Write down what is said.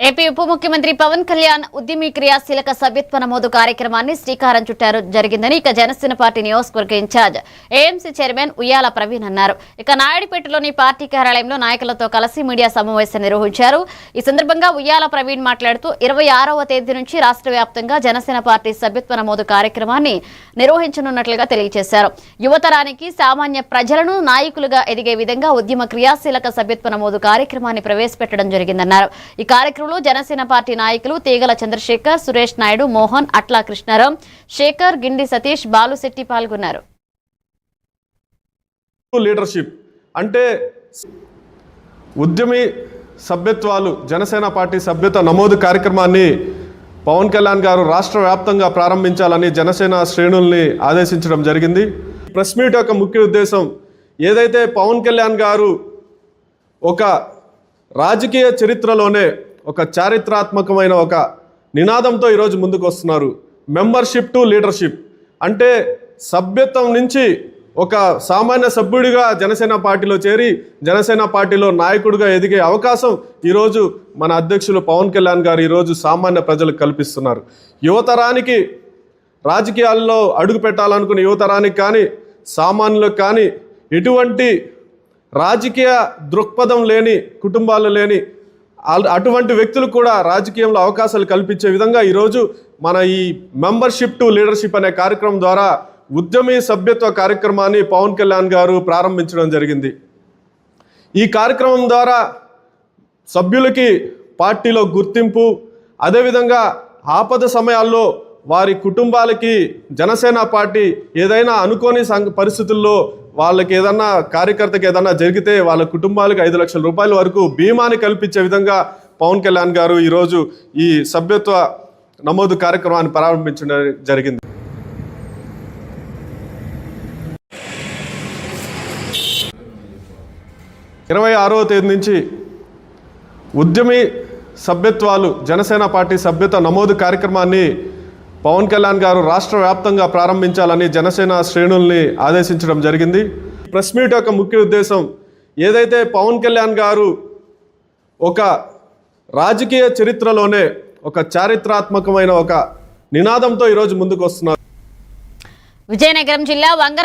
AP ఉప ముఖ్యమంత్రి పవన్ కళ్యాణ్ ఉద్యమి క్రియాశీలక సభ్యత్వ నమోదు కార్యక్రమాన్ని శ్రీకారం చుట్టారు జరిగిందని జనసేన పార్టీ నియోజకవర్గ ఇన్ఛార్జ్ ఏఎంసీ చైర్మన్ ఉయ్యాల ప్రవీణ్ అన్నారు. నాయుడుపేటలోని పార్టీ కార్యాలయంలో నాయకులతో కలిసి మీడియా సమావేశం నిర్వహించారు. ఈ సందర్భంగా ఉయ్యాల ప్రవీణ్ మాట్లాడుతూ 26వ తేదీ నుంచి రాష్ట్ర వ్యాప్తంగా జనసేన పార్టీ సభ్యత్వ నమోదు కార్యక్రమాన్ని నిర్వహించనున్నట్లుగా తెలియజేశారు. యువతరానికి సామాన్య ప్రజలను నాయకులుగా ఎదిగే విధంగా ఉద్యమ క్రియాశీలక సభ్యత్వ నమోదు కార్యక్రమాన్ని ప్రవేశపెట్టడం జరిగిందన్నారు. ఈ కార్యక్రమంలో జనసేన పార్టీ నాయకులు తీగల చంద్రశేఖర్, సురేష్ నాయుడు, మోహన్, అట్లా కృష్ణారాం, శేఖర్, గిండి సతీష్, బాలుశెట్టి పాల్గొన్నారు. లీడర్షిప్ అంటే ఉద్యమి సభ్యత్వాలు జనసేన పార్టీ సభ్యత నమోదు కార్యక్రమాన్ని పవన్ కళ్యాణ్ గారు రాష్ట్ర వ్యాప్తంగా ప్రారంభించాలని జనసేన శ్రేణుల్ని ఆదేశించడం జరిగింది. ప్రెస్ మీట్ యొక్క ముఖ్య ఉద్దేశం ఏదైతే పవన్ కళ్యాణ్ గారు ఒక రాజకీయ చరిత్రలోనే ఒక చారిత్రాత్మకమైన ఒక నినాదంతో ఈరోజు ముందుకు వస్తున్నారు. మెంబర్షిప్ టు లీడర్షిప్ అంటే సభ్యత్వం నుంచి ఒక సామాన్య సభ్యుడిగా జనసేన పార్టీలో చేరి జనసేన పార్టీలో నాయకుడిగా ఎదిగే అవకాశం ఈరోజు మన అధ్యక్షులు పవన్ కళ్యాణ్ గారు ఈరోజు సామాన్య ప్రజలకు కల్పిస్తున్నారు. యువతరానికి రాజకీయాల్లో అడుగు పెట్టాలనుకున్న యువతరానికి కానీ సామాన్యులకు కానీ ఎటువంటి రాజకీయ దృక్పథం లేని కుటుంబాలు లేని అటువంటి వ్యక్తులకు కూడా రాజకీయంలో అవకాశాలు కల్పించే విధంగా ఈరోజు మన ఈ మెంబర్షిప్ టు లీడర్షిప్ అనే కార్యక్రమం ద్వారా ఉద్యమీ సభ్యత్వ కార్యక్రమాన్ని పవన్ కళ్యాణ్ గారు ప్రారంభించడం జరిగింది. ఈ కార్యక్రమం ద్వారా సభ్యులకి పార్టీలో గుర్తింపు, అదేవిధంగా ఆపద సమయాల్లో వారి కుటుంబాలకి జనసేన పార్టీ ఏదైనా అనుకోని పరిస్థితుల్లో వాళ్ళకి ఏదన్నా కార్యకర్తకి ఏదన్నా జరిగితే వాళ్ళ కుటుంబాలకు 5 లక్షల రూపాయల వరకు బీమాని కల్పించే విధంగా పవన్ కళ్యాణ్ గారు ఈరోజు ఈ సభ్యత్వ నమోదు కార్యక్రమాన్ని ప్రారంభించడం జరిగింది. ఇరవై 26వ తేదీ నుంచి ఉద్యమి సభ్యత్వాలు జనసేన పార్టీ సభ్యత నమోదు కార్యక్రమాన్ని పవన్ కళ్యాణ్ గారు రాష్ట్ర వ్యాప్తంగా ప్రారంభించాలని జనసేన శ్రేణుల్ని ఆదేశించడం జరిగింది. ప్రెస్ మీట్ యొక్క ముఖ్య ఉద్దేశం ఏదైతే పవన్ కళ్యాణ్ గారు ఒక రాజకీయ చరిత్రలోనే ఒక చారిత్రాత్మకమైన ఒక నినాదంతో ఈరోజు ముందుకు వస్తున్నారు. విజయనగరం జిల్లా వంగర